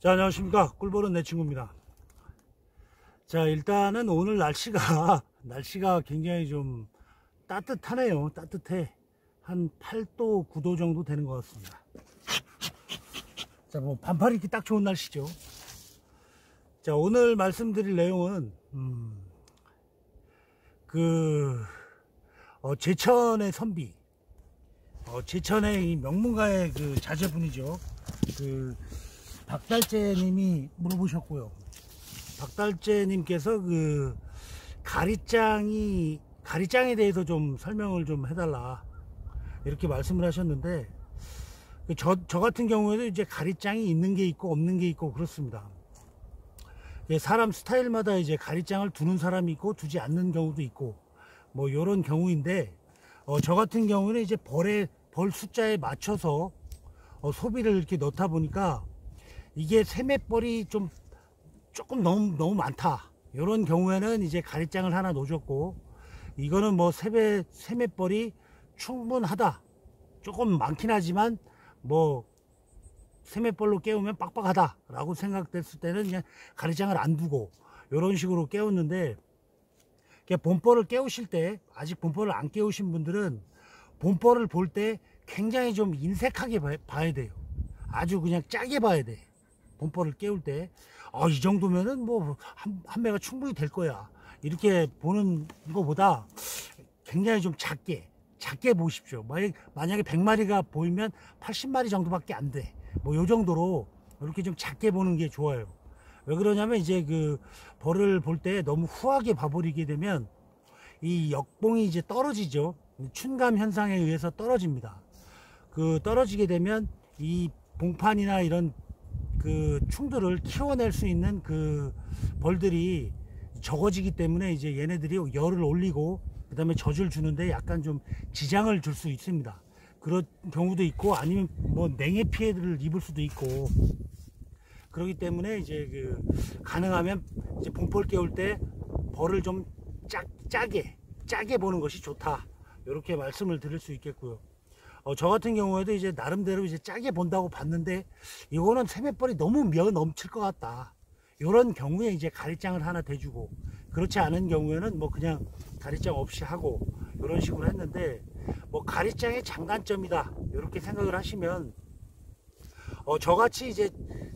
자, 안녕하십니까. 꿀보는 내 친구입니다. 자, 일단은 오늘 날씨가 굉장히 좀 따뜻하네요. 따뜻해. 한 8도 9도 정도 되는 것 같습니다. 자, 뭐 반팔 입기 딱 좋은 날씨죠. 자, 오늘 말씀드릴 내용은 제천의 선비, 제천의 이 명문가의 그 자제분이죠. 박달재 님이 물어보셨고요. 박달재 님께서 가리장에 대해서 좀 설명을 좀 해달라 이렇게 말씀을 하셨는데, 저 같은 경우에도 이제 가리장이 있는 게 있고 없는 게 있고 그렇습니다. 사람 스타일마다 이제 가리장을 두는 사람이 있고 두지 않는 경우도 있고 뭐 요런 경우인데, 저 같은 경우는 이제 벌 숫자에 맞춰서 소비를 이렇게 넣다 보니까 이게 세맷벌이 조금 너무 많다. 이런 경우에는 이제 가리장을 하나 넣어줬고, 이거는 뭐 세맷벌이 충분하다. 조금 많긴 하지만 뭐 세맷벌로 깨우면 빡빡하다 라고 생각됐을 때는 그냥 가리장을 안 두고 이런 식으로 깨웠는데, 본벌을 깨우실 때, 아직 본벌을 안 깨우신 분들은 본벌을 볼 때 굉장히 좀 인색하게 봐야 돼요. 아주 그냥 짜게 봐야 돼. 본벌을 깨울 때 이 정도면은 뭐 한 매가 충분히 될 거야 이렇게 보는 것보다 굉장히 좀 작게 보십시오. 만약에 100마리가 보이면 80마리 정도밖에 안 돼. 뭐 요 정도로 이렇게 좀 작게 보는 게 좋아요. 왜 그러냐면 이제 벌을 볼 때 너무 후하게 봐버리게 되면 이 역봉이 이제 떨어지죠. 춘감 현상에 의해서 떨어집니다. 떨어지게 되면 이 봉판이나 이런 충들을 키워낼 수 있는 벌들이 적어지기 때문에 이제 얘네들이 열을 올리고 그 다음에 젖을 주는데 약간 좀 지장을 줄 수 있습니다. 그런 경우도 있고, 아니면 뭐 냉해 피해를 입을 수도 있고, 그렇기 때문에 이제 가능하면 이제 본벌 깨울 때 벌을 좀 짜게 보는 것이 좋다, 이렇게 말씀을 드릴 수 있겠고요. 저 같은 경우에도 이제 나름대로 이제 짜게 본다고 봤는데, 이거는 세맷벌이 너무 넘칠 것 같다. 이런 경우에 이제 가리장을 하나 대주고, 그렇지 않은 경우에는 뭐 그냥 가리장 없이 하고 이런 식으로 했는데, 뭐 가리장의 장단점이다 이렇게 생각을 하시면, 저같이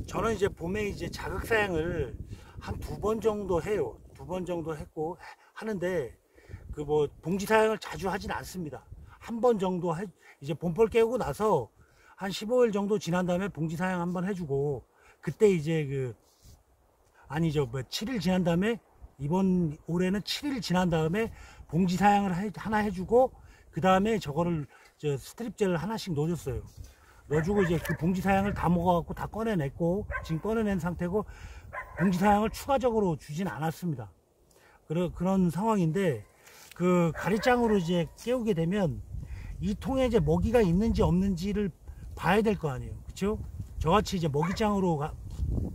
저는 이제 봄에 이제 자극 사양을 한 2번 정도 해요. 2번 정도 했고 하는데, 뭐 봉지 사양을 자주 하진 않습니다. 한 번 정도 이제 본벌 깨우고 나서 한 15일 정도 지난 다음에 봉지 사양 한번 해주고, 그때 이제 아니죠, 뭐 7일 지난 다음에, 이번 올해는 7일 지난 다음에 봉지 사양을 하나 해주고, 그 다음에 저거를 스트립젤을 하나씩 넣어줬어요. 넣어주고 이제 봉지 사양을 다 먹어갖고 다 꺼내냈고, 지금 꺼내낸 상태고, 봉지 사양을 추가적으로 주진 않았습니다. 그런 상황인데, 가리장으로 이제 깨우게 되면 이 통에 이제 먹이가 있는지 없는지를 봐야 될 거 아니에요. 그쵸? 저같이 이제 먹이장으로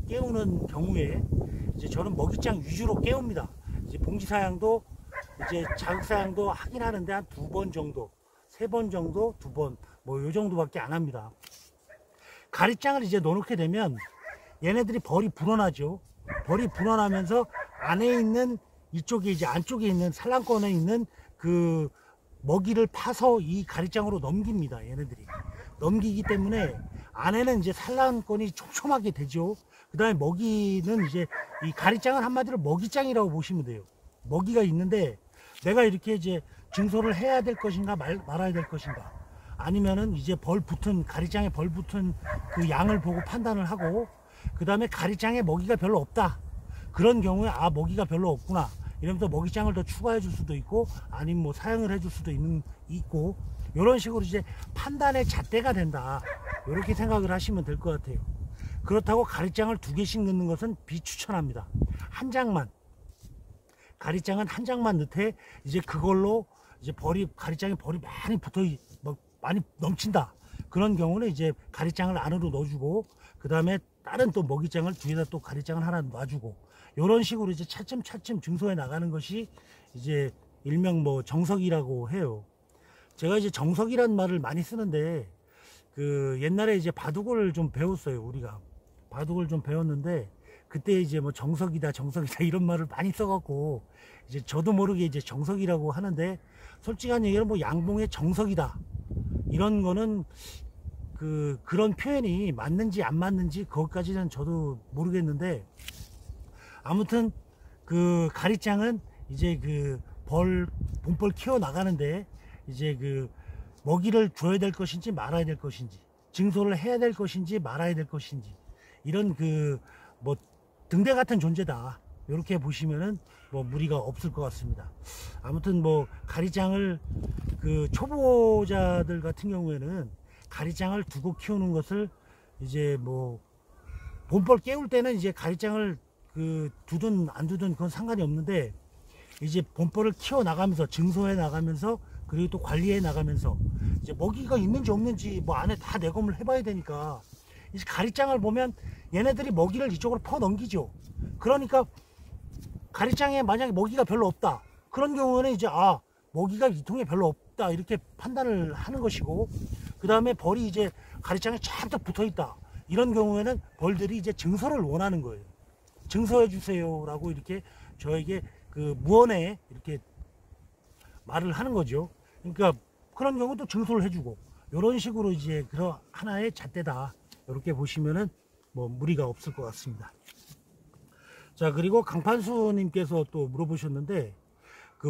깨우는 경우에 이제 저는 먹이장 위주로 깨웁니다. 이제 봉지 사양도 이제 자극 사양도 하긴 하는데 한 2번 정도, 3번 정도, 2번 뭐 요 정도밖에 안 합니다. 가리장을 이제 넣어놓게 되면 얘네들이 벌이 불어나죠. 벌이 불어나면서 안에 있는, 이쪽에 이제 안쪽에 있는 산란권에 있는 먹이를 파서 이 가리장으로 넘깁니다. 얘네들이 넘기기 때문에 안에는 이제 산란권이 촘촘하게 되죠. 그 다음에 먹이는 이제, 이 가리장은 한마디로 먹이장이라고 보시면 돼요. 먹이가 있는데 내가 이렇게 이제 증소를 해야 될 것인가 말아야 될 것인가, 아니면은 이제 가리장에 벌 붙은 양을 보고 판단을 하고, 그 다음에 가리장에 먹이가 별로 없다, 그런 경우에 먹이가 별로 없구나 이러면서 먹이장을 더 추가해 줄 수도 있고, 아니면 뭐 사용을 해 줄 수도 있고, 이런 식으로 이제 판단의 잣대가 된다, 이렇게 생각을 하시면 될 것 같아요. 그렇다고 가리장을 2개씩 넣는 것은 비추천합니다. 한 장만, 가리장은 한 장만 넣되, 이제 그걸로 이제 가리장에 벌이 많이 넘친다, 그런 경우는 이제 가리장을 안으로 넣어주고, 그 다음에 다른 또 먹이장을 뒤에다 또 가리장을 하나 놔주고, 이런 식으로 이제 차츰 증소해 나가는 것이 이제 일명 뭐 정석이라고 해요. 제가 이제 정석이란 말을 많이 쓰는데, 옛날에 이제 바둑을 좀 배웠어요. 우리가 바둑을 좀 배웠는데, 그때 이제 뭐 정석이다 이런 말을 많이 써갖고 이제 저도 모르게 이제 정석이라고 하는데, 솔직한 얘기는 뭐 양봉의 정석이다 이런 거는 그런 표현이 맞는지 안 맞는지 그것까지는 저도 모르겠는데, 아무튼 그 가리장은 이제 본벌 키워 나가는데 이제 먹이를 줘야 될 것인지 말아야 될 것인지, 증소를 해야 될 것인지 말아야 될 것인지, 이런 뭐 등대 같은 존재다 이렇게 보시면은 뭐 무리가 없을 것 같습니다. 아무튼 뭐 가리장을 초보자들 같은 경우에는 가리장을 두고 키우는 것을 이제 뭐 본벌 깨울 때는 이제 가리장을 두든 안 두든 그건 상관이 없는데, 이제 본벌을 키워 나가면서 증소해 나가면서 그리고 또 관리해 나가면서 이제 먹이가 있는지 없는지 뭐 안에 다 내검을 해봐야 되니까, 이제 가리장을 보면 얘네들이 먹이를 이쪽으로 퍼 넘기죠. 그러니까 가리장에 만약에 먹이가 별로 없다, 그런 경우에는 이제 먹이가 이 통에 별로 없다 이렇게 판단을 하는 것이고, 그 다음에 벌이 이제 가리장에 쫙 붙어 있다, 이런 경우에는 벌들이 이제 증소를 원하는 거예요. 증소해 주세요 라고 이렇게 저에게 무언에 이렇게 말을 하는 거죠. 그러니까 그런 경우도 증소를 해주고, 이런 식으로 이제 그런 하나의 잣대다 이렇게 보시면은 뭐 무리가 없을 것 같습니다. 자, 그리고 강판수님께서 또 물어보셨는데,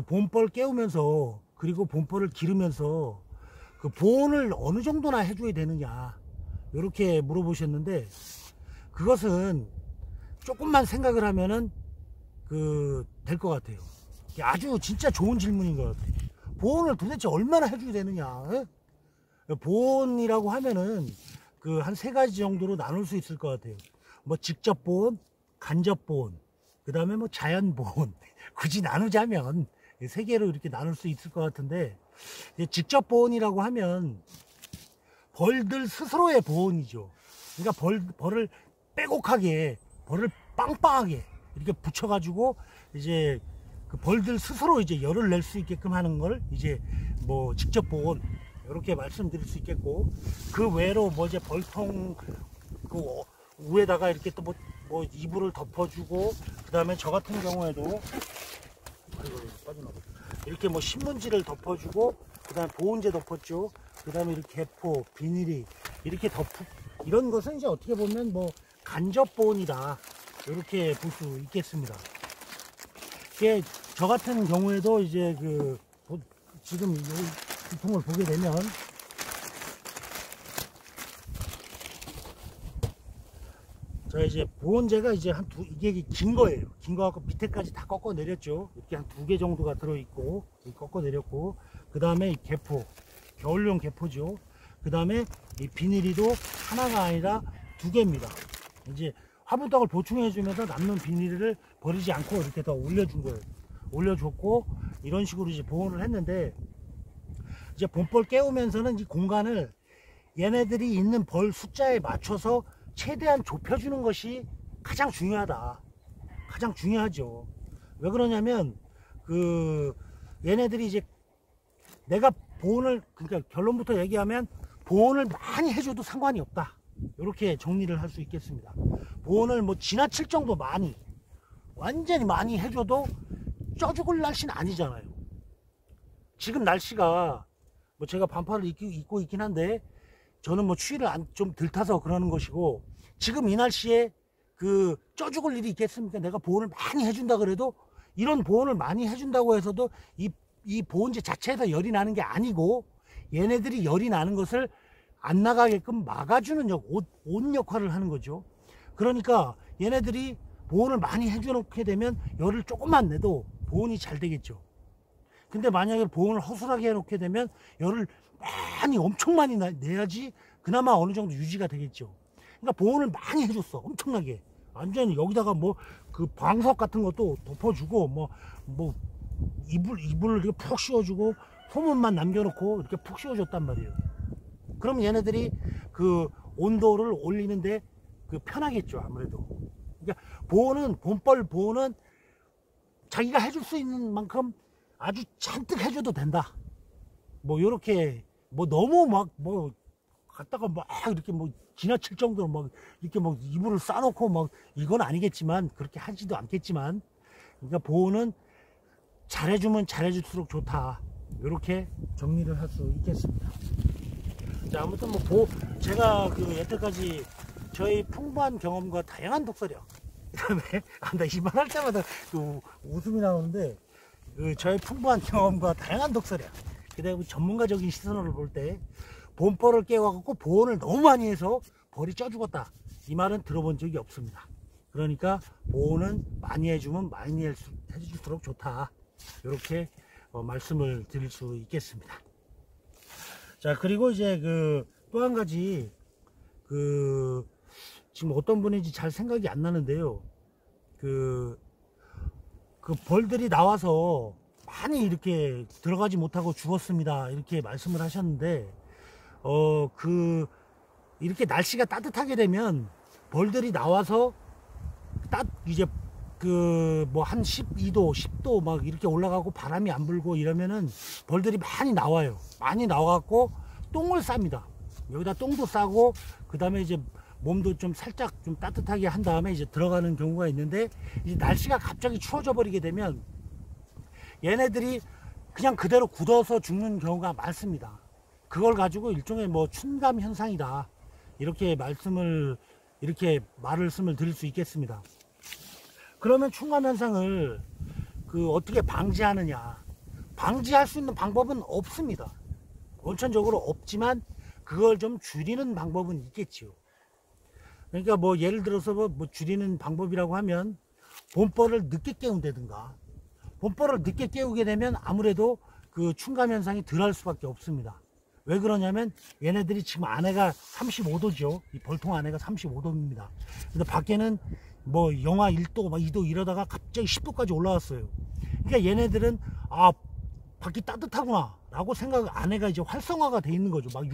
본벌 깨우면서 그리고 본벌을 기르면서 보온을 어느 정도나 해줘야 되느냐 이렇게 물어보셨는데, 그것은 조금만 생각을 하면은 될 것 같아요. 아주 진짜 좋은 질문인 것 같아요. 보온을 도대체 얼마나 해줘야 되느냐. 보온이라고 하면은 한 3가지 정도로 나눌 수 있을 것 같아요. 뭐 직접 보온, 간접 보온, 그 다음에 뭐 자연 보온. 굳이 나누자면 3개로 이렇게 나눌 수 있을 것 같은데, 직접 보온이라고 하면 벌들 스스로의 보온이죠. 그러니까 벌을 빼곡하게, 벌을 빵빵하게 이렇게 붙여가지고 이제 벌들 스스로 이제 열을 낼 수 있게끔 하는 걸 이제 뭐 직접 보온 이렇게 말씀드릴 수 있겠고, 그 외로 뭐 이제 벌통 위에다가 이렇게 또 뭐 이불을 덮어주고, 그 다음에 저 같은 경우에도 이렇게 뭐 신문지를 덮어주고, 그 다음에 보온재 덮었죠. 그 다음에 이렇게 개포, 비닐이 이렇게 이런 것은 이제 어떻게 보면 뭐 간접 보온이다 이렇게 볼 수 있겠습니다. 저 같은 경우에도 이제 지금 이 통을 보게 되면 자, 이제 보온재가 이제 이게 긴 거예요. 긴 거 갖고 밑에까지 다 꺾어 내렸죠. 이렇게 한 2개 정도가 들어있고 꺾어 내렸고, 그 다음에 이 개포, 겨울용 개포죠. 그 다음에 이 비닐이도 하나가 아니라 2개입니다. 이제 화분떡을 보충해 주면서 남는 비닐을 버리지 않고 이렇게 더 올려준 거예요. 올려줬고, 이런 식으로 이제 보온을 했는데, 이제 본벌 깨우면서는 이 공간을 얘네들이 있는 벌 숫자에 맞춰서 최대한 좁혀주는 것이 가장 중요하다. 가장 중요하죠. 왜 그러냐면 얘네들이 이제 내가 보온을, 그러니까 결론부터 얘기하면 보온을 많이 해줘도 상관이 없다, 이렇게 정리를 할 수 있겠습니다. 보온을 뭐 지나칠 정도 완전히 많이 해줘도 쪄 죽을 날씨는 아니잖아요. 지금 날씨가 뭐 제가 반팔을 입고 있긴 한데, 저는 뭐 추위를 좀 덜 타서 그러는 것이고, 지금 이 날씨에 쪄 죽을 일이 있겠습니까? 내가 보온을 많이 해준다 그래도, 이런 보온을 많이 해준다고 해서도 이 보온재 자체에서 열이 나는 게 아니고, 얘네들이 열이 나는 것을 안 나가게끔 막아주는 옷 역할을 하는 거죠. 그러니까 얘네들이 보온을 많이 해줘 놓게 되면 열을 조금만 내도 보온이 잘 되겠죠. 근데 만약에 보온을 허술하게 해놓게 되면 열을 엄청 많이 내야지 그나마 어느 정도 유지가 되겠죠. 그러니까 보온을 많이 해줬어, 엄청나게. 완전히 여기다가 뭐 방석 같은 것도 덮어주고, 뭐 이불을 이렇게 푹 씌워주고, 소문만 남겨놓고 이렇게 푹 씌워줬단 말이에요. 그럼 얘네들이 온도를 올리는데 편하겠죠, 아무래도. 그러니까 본벌 보온은 자기가 해줄 수 있는 만큼 아주 잔뜩 해줘도 된다. 뭐 요렇게 뭐 너무 갖다가 막 이렇게 뭐 지나칠 정도로 막 이렇게 막 이불을 싸놓고 막 이건 아니겠지만 그렇게 하지도 않겠지만 그러니까 보호는 잘해주면 잘해줄수록 좋다. 이렇게 정리를 할 수 있겠습니다. 자, 아무튼 뭐 제가 그 여태까지 저희 풍부한 경험과 다양한 독서력, 그다음에 나 이 말 할 때마다 또 웃음이 나오는데 그 저희 풍부한 경험과 다양한 독서력, 그다음에 전문가적인 시선으로 볼 때 본벌을 깨워갖고 보온을 너무 많이 해서 벌이 쪄 죽었다. 이 말은 들어본 적이 없습니다. 그러니까 보온은 많이 해주면 많이 해줄수록 좋다. 이렇게 말씀을 드릴 수 있겠습니다. 자, 그리고 이제 또 한 가지 지금 어떤 분인지 잘 생각이 안 나는데요. 그 벌들이 나와서 많이 이렇게 들어가지 못하고 죽었습니다. 이렇게 말씀을 하셨는데 이렇게 날씨가 따뜻하게 되면 벌들이 나와서 이제 뭐 한 12도, 10도 막 이렇게 올라가고 바람이 안 불고 이러면은 벌들이 많이 나와요. 많이 나와갖고 똥을 쌉니다. 여기다 똥도 싸고 그 다음에 이제 몸도 좀 살짝 좀 따뜻하게 한 다음에 이제 들어가는 경우가 있는데, 이제 날씨가 갑자기 추워져 버리게 되면 얘네들이 그냥 그대로 굳어서 죽는 경우가 많습니다. 그걸 가지고 일종의 뭐 춘감 현상이다. 이렇게 말씀을 드릴 수 있겠습니다. 그러면 춘감 현상을 어떻게 방지하느냐? 방지할 수 있는 방법은 없습니다. 원천적으로 없지만 그걸 좀 줄이는 방법은 있겠지요. 그러니까 뭐 예를 들어서 뭐 줄이는 방법이라고 하면 봄벌을 늦게 깨운다든가. 봄벌을 늦게 깨우게 되면 아무래도 그 춘감 현상이 덜할 수밖에 없습니다. 왜 그러냐면 얘네들이 지금 안에가 35도죠. 이 벌통 안에가 35도입니다. 근데 밖에는 뭐 영하 1도, 막 2도 이러다가 갑자기 10도까지 올라왔어요. 그러니까 얘네들은 밖이 따뜻하구나 라고 안에가 이제 활성화가 돼 있는 거죠. 막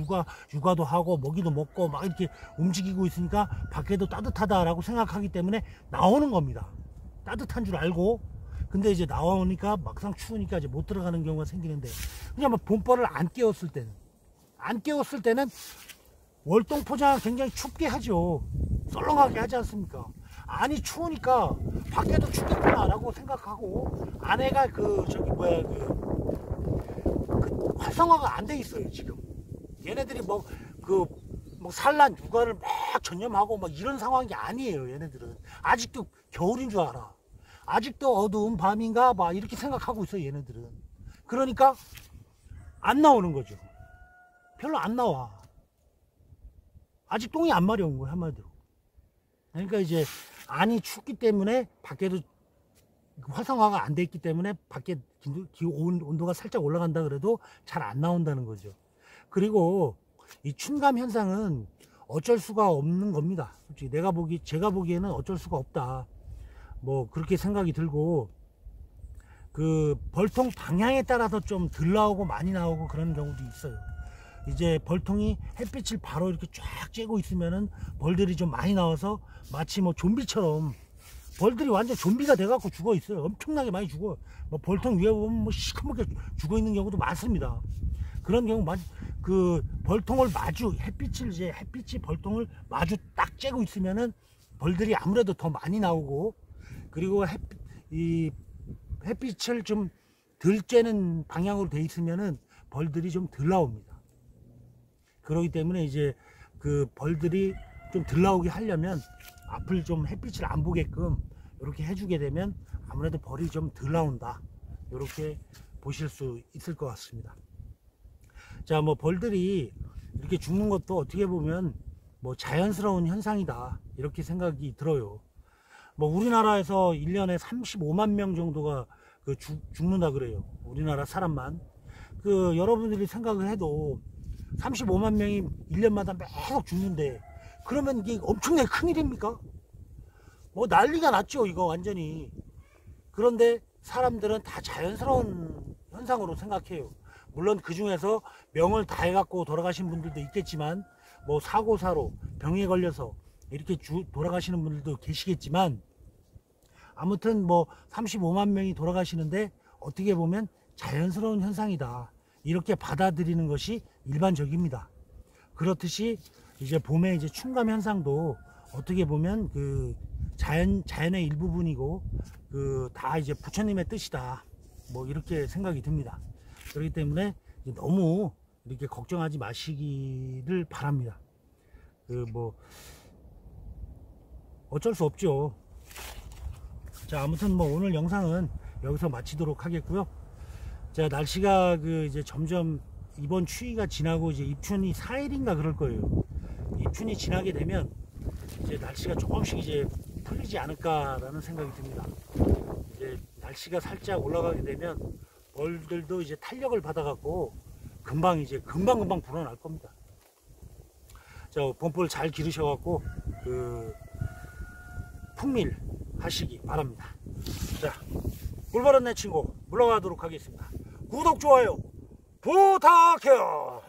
육아도 하고 먹이도 먹고 막 이렇게 움직이고 있으니까 밖에도 따뜻하다라고 생각하기 때문에 나오는 겁니다. 따뜻한 줄 알고. 근데 이제 나오니까 막상 추우니까 이제 못 들어가는 경우가 생기는데, 그냥 뭐 봄벌을 안 깨웠을 때는 월동포장 굉장히 춥게 하죠. 썰렁하게 하지 않습니까? 아니 추우니까 밖에도 춥겠구나 라고 생각하고 안에가 활성화가 안 돼 있어요. 지금 얘네들이 뭐 산란 육아를 막 전념하고 막 이런 상황이 아니에요. 얘네들은 아직도 겨울인 줄 알아. 아직도 어두운 밤인가 막 이렇게 생각하고 있어요. 얘네들은. 그러니까 안 나오는 거죠. 별로 안 나와. 아직 똥이 안 마려운 거예요, 한마디로. 그러니까 이제 안이 춥기 때문에 밖에도 활성화가 안 돼 있기 때문에 밖에 온도가 살짝 올라간다 그래도 잘 안 나온다는 거죠. 그리고 이 춘감 현상은 어쩔 수가 없는 겁니다. 솔직히 제가 보기에는 어쩔 수가 없다. 뭐 그렇게 생각이 들고, 벌통 방향에 따라서 좀 덜 나오고 많이 나오고 그런 경우도 있어요. 이제 벌통이 햇빛을 바로 이렇게 쫙 쬐고 있으면은 벌들이 좀 많이 나와서 마치 뭐 좀비처럼 벌들이 완전 좀비가 돼갖고 죽어 있어요. 엄청나게 많이 죽어요. 뭐 벌통 위에 보면 뭐 시커멓게 죽어 있는 경우도 많습니다. 그런 경우 벌통을 햇빛이 벌통을 마주 딱 쬐고 있으면은 벌들이 아무래도 더 많이 나오고, 그리고 햇빛을 좀 덜 쬐는 방향으로 돼 있으면은 벌들이 좀 덜 나옵니다. 그렇기 때문에 이제 벌들이 좀 덜 나오게 하려면 앞을 좀 햇빛을 안 보게끔 이렇게 해주게 되면 아무래도 벌이 좀 덜 나온다. 이렇게 보실 수 있을 것 같습니다. 자, 뭐 벌들이 이렇게 죽는 것도 어떻게 보면 뭐 자연스러운 현상이다. 이렇게 생각이 들어요. 뭐 우리나라에서 1년에 35만 명 정도가 죽는다 그래요. 우리나라 사람만. 여러분들이 생각을 해도 35만 명이 1년마다 계속 죽는데, 그러면 이게 엄청나게 큰일입니까? 뭐 난리가 났죠, 이거 완전히. 그런데 사람들은 다 자연스러운 현상으로 생각해요. 물론 그 중에서 명을 다 해갖고 돌아가신 분들도 있겠지만, 뭐 사고사로 병에 걸려서 이렇게 돌아가시는 분들도 계시겠지만, 아무튼 뭐 35만 명이 돌아가시는데 어떻게 보면 자연스러운 현상이다. 이렇게 받아들이는 것이 일반적입니다. 그렇듯이 이제 봄에 이제 충감 현상도 어떻게 보면 그 자연의 일부분이고 그 다 이제 부처님의 뜻이다. 뭐 이렇게 생각이 듭니다. 그렇기 때문에 너무 이렇게 걱정하지 마시기를 바랍니다. 그 뭐 어쩔 수 없죠. 자, 아무튼 뭐 오늘 영상은 여기서 마치도록 하겠고요. 자, 날씨가 그 이제 점점 이번 추위가 지나고 이제 입춘이 4일인가 그럴 거예요. 입춘이 지나게 되면 이제 날씨가 조금씩 이제 풀리지 않을까라는 생각이 듭니다. 이제 날씨가 살짝 올라가게 되면 벌들도 이제 탄력을 받아갖고 금방 불어날 겁니다. 자, 봄벌 잘 기르셔갖고 그 풍밀 하시기 바랍니다. 자, 꿀벌은 내 친구 물러가도록 하겠습니다. 구독, 좋아요 부탁해요.